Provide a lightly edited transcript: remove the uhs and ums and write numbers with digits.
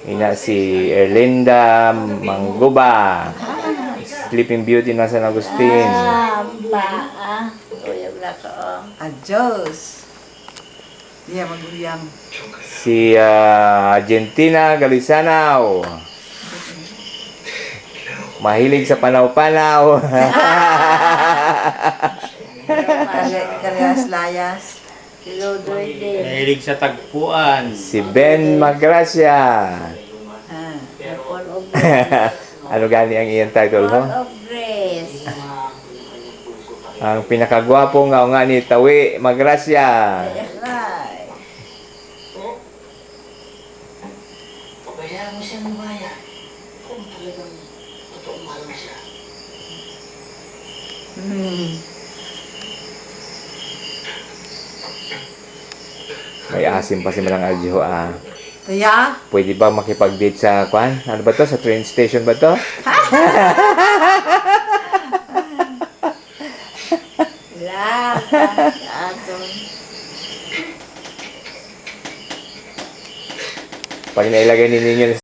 Ina si Erlinda Mangguba. Sleeping Beauty na San Agustin. Adios. Iya, maguyang. Si Argentina Galisanaw. Mahilig sa panaw-panaw. Kalayas-layas. Mahilig sa tagpuan. Si Ben Magracia. Ano gani ang iyang title, ho? Ang pinakagwapo nga ni Tawi Magracia. Pabayaan mo siya lumaya kung talagang totoong mahal mo siya. May asim pa si Manang Aljo, Kaya? Pwede ba makipag-date sa kwan? Ano ba to? Sa train station ba to? Pag nailagay ni ninyo